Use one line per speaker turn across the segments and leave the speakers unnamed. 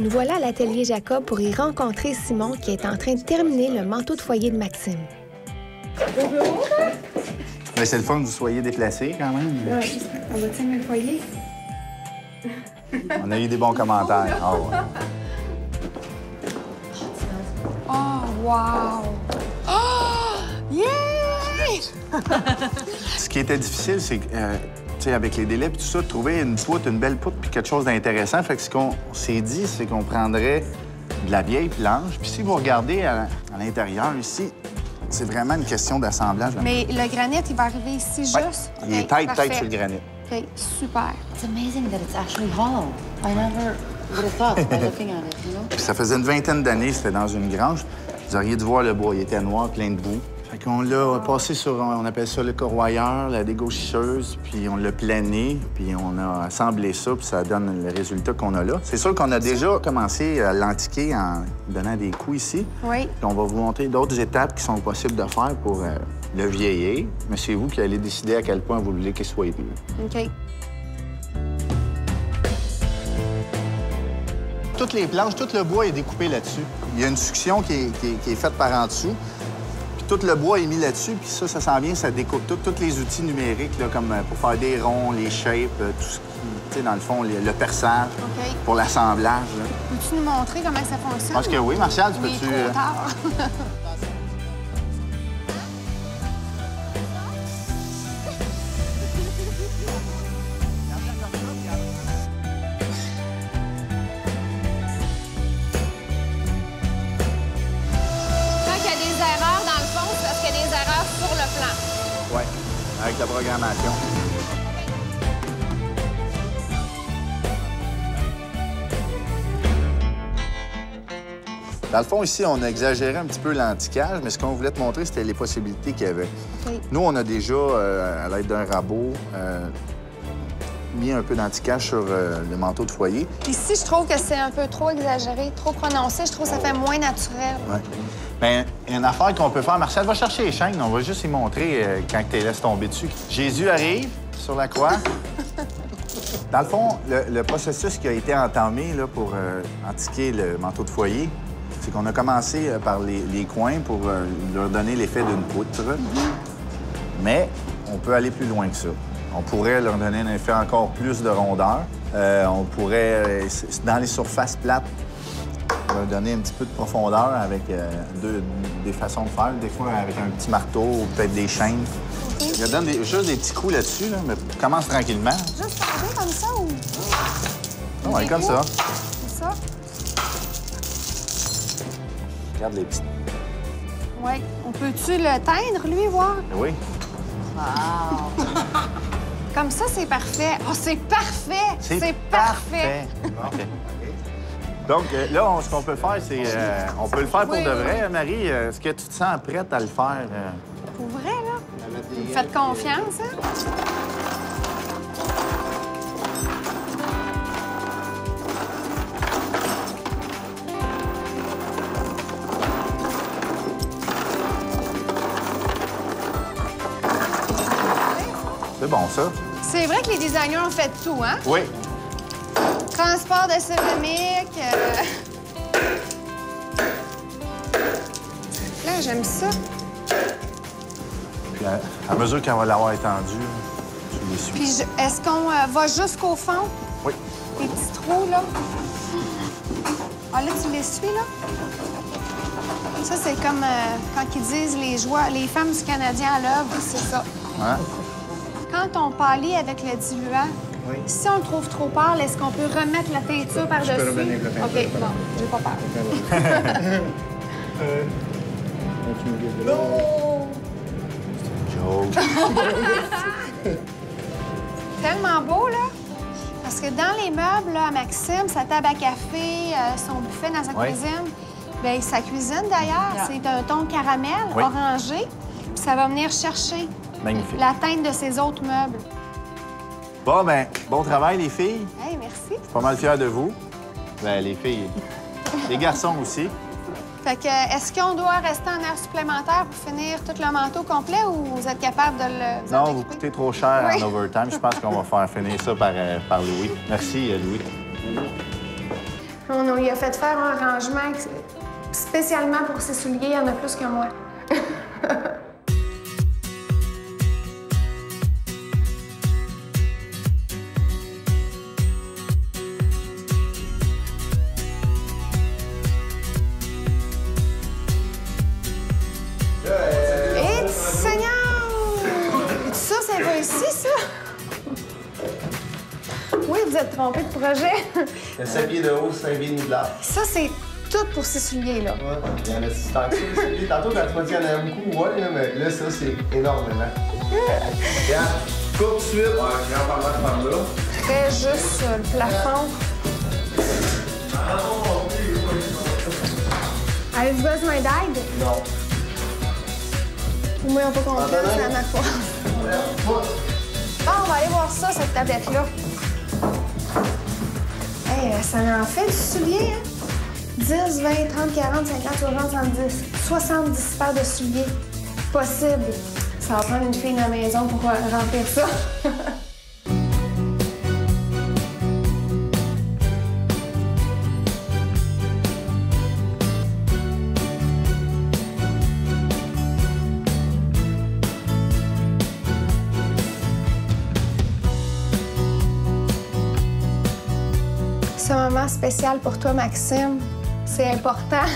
Nous voilà à l'atelier Jacob pour y rencontrer Simon qui est en train de terminer le manteau de foyer de Maxime.
Ben, c'est le fun que vous soyez déplacés, quand même.
Oui, on va tenir le foyer.
On a eu des bons commentaires. Ah, ouais.
Oh, wow! Oh! Yeah!
Ce qui était difficile, c'est que, tu sais, avec les délais et tout ça, de trouver une poutre, une belle poutre puis quelque chose d'intéressant. Fait que ce qu'on s'est dit, c'est qu'on prendrait de la vieille planche. Puis si vous regardez à l'intérieur ici, c'est vraiment une question d'assemblage.
Mais le granit, il va arriver ici juste?
Il est tête sur le granit.
OK, super.
It's amazing that it's actually hollow. I never would have thought by looking at it, you know?
Puis ça faisait une vingtaine d'années, c'était dans une grange. Vous auriez dû voir le bois, il était noir, plein de boue. Fait qu'on l'a passé sur, on appelle ça le corroyeur, la dégauchisseuse, puis on l'a plané, puis on a assemblé ça, puis ça donne le résultat qu'on a là. C'est sûr qu'on a déjà commencé à l'antiquer en donnant des coups ici.
Oui.
Puis on va vous montrer d'autres étapes qui sont possibles de faire pour le vieillir. Mais c'est vous qui allez décider à quel point vous voulez qu'il soit épais.
OK.
Toutes les planches, tout le bois est découpé là-dessus. Il y a une succion qui est faite par en dessous. Puis tout le bois est mis là-dessus, puis ça s'en vient, ça découpe tous les outils numériques, là, comme pour faire des ronds, les shapes, tout ce qui, tu sais, dans le fond, le perçage,
OK.
pour l'assemblage.
Peux-tu nous montrer comment ça fonctionne?
Je pense que oui, Martial, tu
Il est
peux-tu...
trop tard.
Oui, avec la programmation. Dans le fond, ici, on a exagéré un petit peu l'antiquage, mais ce qu'on voulait te montrer, c'était les possibilités qu'il y avait.
Okay.
Nous, on a déjà, à l'aide d'un rabot, mis un peu d'antiquage sur le manteau de foyer.
Ici, je trouve que c'est un peu trop exagéré, trop prononcé. Je trouve que ça fait moins naturel.
Oui. Bien, une affaire qu'on peut faire, Martial, va chercher les chaînes. On va juste y montrer quand tu les laisses tomber dessus. Jésus arrive sur la croix. Dans le fond, le processus qui a été entamé là, pour antiquer le manteau de foyer, c'est qu'on a commencé par les coins pour leur donner l'effet d'une poutre. Mais on peut aller plus loin que ça. On pourrait leur donner un effet encore plus de rondeur. On pourrait, dans les surfaces plates, leur donner un petit peu de profondeur avec des façons de faire. Des fois, avec un petit marteau ou peut-être des chaînes. Je donne juste des petits coups là-dessus, là, mais commence tranquillement.
Juste tomber comme ça ou...
Ah ouais, comme ça.
C'est ça?
Regarde les petits.
Oui. On peut-tu le teindre, lui, voir?
Oui.
Wow.
Comme ça, c'est parfait. Oh, c'est parfait! C'est parfait!
OK. Donc, là, ce qu'on peut faire, c'est... on peut le faire pour
Oui,
de
oui.
vrai. Marie, est-ce que tu te sens prête à le faire?
Pour vrai, là? Vous me faites confiance, hein?
C'est bon, ça?
C'est vrai que les designers ont fait tout, hein?
Oui.
Transport de céramique. Là, j'aime ça.
Puis, à mesure qu'elle va l'avoir étendu, tu les suis.
Puis, est-ce qu'on va jusqu'au fond?
Oui.
Les petits trous, là. Ah, là, tu les suis, là? Ça, c'est comme quand ils disent les femmes du Canadien à l'œuvre, c'est ça.
Hein?
Quand on pâlit avec le diluant,
Oui.
si on le trouve trop pâle, est-ce qu'on peut remettre la teinture par-dessus?
peux revenir la teinture.
OK, bon, j'ai pas peur.
Non! Joke.
Tellement beau, là. Parce que dans les meubles, là, à Maxime, sa table à café, son buffet dans sa
Oui.
cuisine, bien, sa cuisine, d'ailleurs, c'est un ton caramel,
Oui.
orangé. Puis ça va venir chercher
Magnifique.
la teinte de ses autres meubles.
Bon, ben, bon travail, les filles.
Hey, merci.
Je suis pas mal fier de vous. Ben, les filles. Les garçons aussi.
Fait que, est-ce qu'on doit rester en heure supplémentaire pour finir tout le manteau complet ou vous êtes capable de le...
Non, vous coûtez trop cher
Oui.
en overtime. Je pense qu'on va faire finir ça par Louis. Merci, Louis.
On lui a fait faire un rangement spécialement pour ses souliers. Il y en a plus que moi. Et Seigneur! Ça, ça va ici, ça? Oui, vous êtes trompé de projet.
7 pieds de haut, 5 pieds de large.
Ça, c'est tout pour ces souliers-là.
Ouais, il y en a si tant que ça, les souliers. Tantôt, quand tu m'as dit qu'il y en avait beaucoup, ouais, là, mais là, ça, c'est énormément. Regarde, coupe tout de suite. Ouais, regarde par là, par là.
Très juste sur le plafond. Avez-vous besoin d'aide?
Non.
Au moins, on peut comprendre, c'est la fois. Ah, on va aller voir ça, cette tablette-là. Hey, ça en fait du soulier, hein? 10, 20, 30, 40, 50, 60, 70. 70 paires de souliers. Possible. Ça va prendre une fille dans la maison pour remplir ça. Ce moment spécial pour toi, Maxime, c'est important.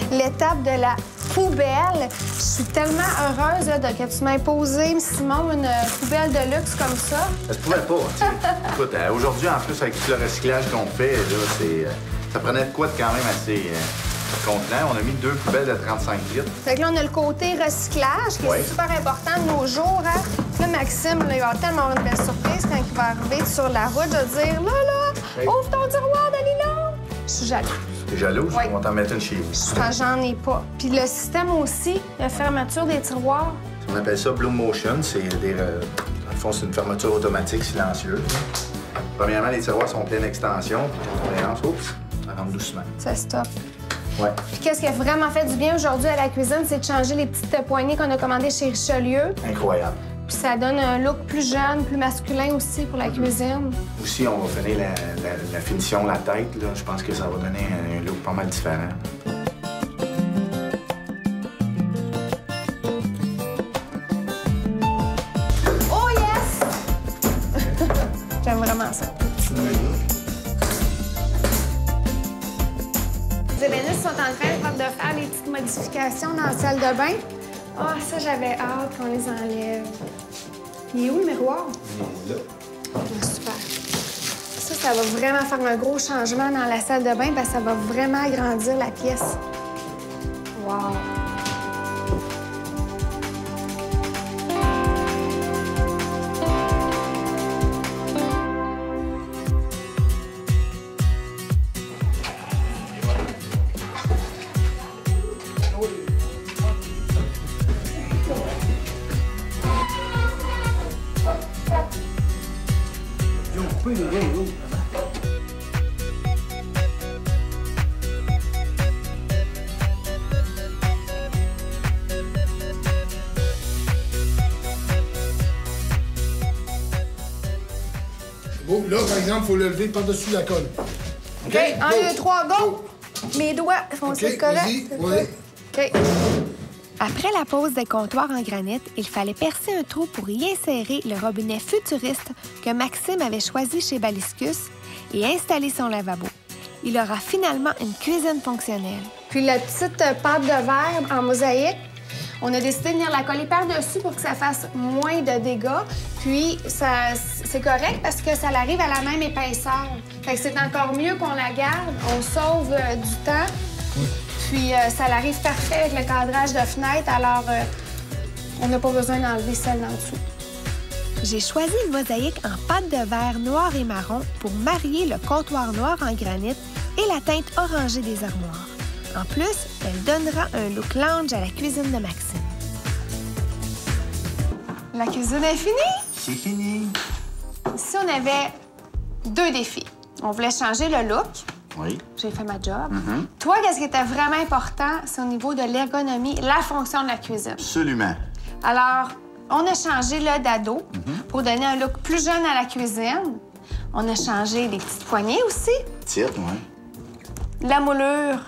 L'étape de la poubelle. Je suis tellement heureuse là, que tu m'aies posé, Simon, une poubelle de luxe comme ça.
Ça se pouvait pas, tu sais. Écoute, aujourd'hui, en plus, avec tout le recyclage qu'on fait, là, ça prenait de quoi de quand même assez contenant. On a mis 2 poubelles de 35 litres.
Fait que là, on a le côté recyclage qui est super important de nos jours. Hein? Là, Maxime, là, il va tellement avoir une belle surprise quand il va arriver sur la route de dire là, ouvre ton tiroir, Dalila! Je suis jalouse.
T'es jalouse?
Oui.
On va t'en mettre une chez vous.
J'en ai pas. Puis le système aussi, de fermeture des tiroirs.
On appelle ça Bloom Motion. C'est des. Dans le fond, c'est une fermeture automatique silencieuse. Premièrement, les tiroirs sont pleine extension. Puis quand on les lance, oups, ça rentre doucement.
Ça stoppe.
Ouais.
Puis qu'est-ce qui a vraiment fait du bien aujourd'hui à la cuisine, c'est de changer les petites poignées qu'on a commandées chez Richelieu.
Incroyable.
Puis ça donne un look plus jeune, plus masculin aussi pour la cuisine.
Aussi, on va finir la finition, la tête. Là. Je pense que ça va donner un look pas mal différent.
Oh yes! J'aime vraiment ça. Les ébénistes sont en train de faire les petites modifications dans la salle de bain. Ah, ça, j'avais hâte qu'on les enlève. Il est où le miroir?
Là.
Ah, super. Ça va vraiment faire un gros changement dans la salle de bain parce que ça va vraiment agrandir la pièce. Wow!
Bon, là, par exemple, il faut le lever par-dessus la colle.
OK, 1, 2, 3, go! Mes doigts, c'est correct?
Vas-y, oui.
OK.
Après la pose des comptoirs en granit, il fallait percer un trou pour y insérer le robinet futuriste que Maxime avait choisi chez Baliscus et installer son lavabo. Il aura finalement une cuisine fonctionnelle.
Puis la petite pâte de verre en mosaïque, on a décidé de venir la coller par-dessus pour que ça fasse moins de dégâts. Puis c'est correct parce que ça arrive à la même épaisseur. Fait que c'est encore mieux qu'on la garde, on sauve du temps. Puis ça arrive parfait avec le cadrage de fenêtre, alors on n'a pas besoin d'enlever celle d'en dessous.
J'ai choisi une mosaïque en pâte de verre noir et marron pour marier le comptoir noir en granit et la teinte orangée des armoires. En plus, elle donnera un look lounge à la cuisine de Maxime.
La cuisine est finie?
C'est fini.
Ici, on avait 2 défis. On voulait changer le look.
Oui.
J'ai fait ma job. Toi, qu'est-ce qui était vraiment important, c'est au niveau de l'ergonomie, la fonction de la cuisine.
Absolument.
Alors, on a changé le dado pour donner un look plus jeune à la cuisine. On a changé les petites poignées aussi.
Petite, oui.
La moulure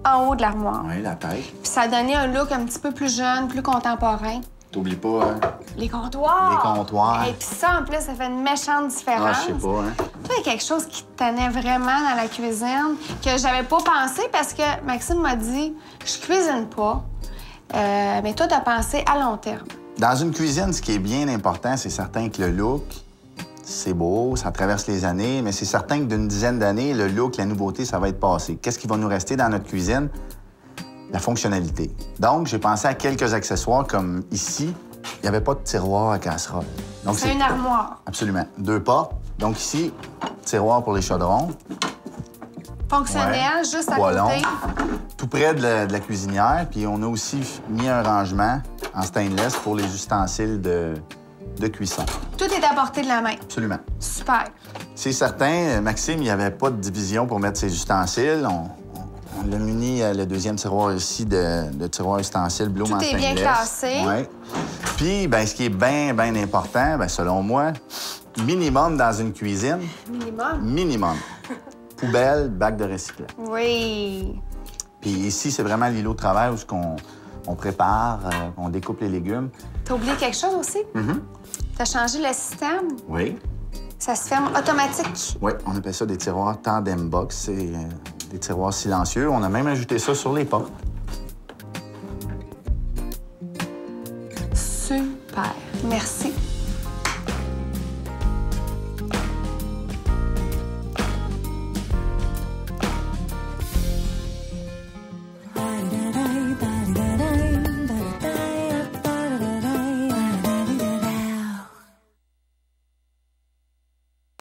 en haut de l'armoire.
Oui, la tête.
Puis ça a donné un look un petit peu plus jeune, plus contemporain.
T'oublies pas, hein?
Les comptoirs.
Les comptoirs.
Et puis ça, en plus, ça fait une méchante différence.
Ah, je sais pas, hein?
Toi, il y a quelque chose qui te tenait vraiment dans la cuisine que j'avais pas pensé parce que Maxime m'a dit « Je cuisine pas, mais toi, t'as pensé à long terme. »
Dans une cuisine, ce qui est bien important, c'est certain que le look, c'est beau, ça traverse les années, mais c'est certain que d'une dizaine d'années, le look, la nouveauté, ça va être passé. Qu'est-ce qui va nous rester dans notre cuisine? La fonctionnalité. Donc, j'ai pensé à quelques accessoires comme ici, il n'y avait pas de tiroir à casserole.
C'est une armoire.
Absolument. 2 portes. Donc ici, tiroir pour les chaudrons.
Fonctionnel, juste à
Poêlon.
côté.
Tout près de la cuisinière. Puis on a aussi mis un rangement en stainless pour les ustensiles de cuisson.
Tout est à portée de la main.
Absolument.
Super.
C'est certain, Maxime, il n'y avait pas de division pour mettre ses ustensiles. On l'a muni le deuxième tiroir ici de tiroir ustensiles Bloom en
Tout est
stainless.
bien classé.
Oui. Puis, ben, ce qui est bien, bien important, ben, selon moi, minimum dans une cuisine.
Minimum.
Minimum. Poubelle, bac de recyclage.
Oui.
Puis ici, c'est vraiment l'îlot de travail où on prépare, on découpe les légumes.
T'as oublié quelque chose aussi? T'as changé le système.
Oui.
Ça se ferme automatique.
Oui, on appelle ça des tiroirs tandem box. C'est des tiroirs silencieux. On a même ajouté ça sur les portes.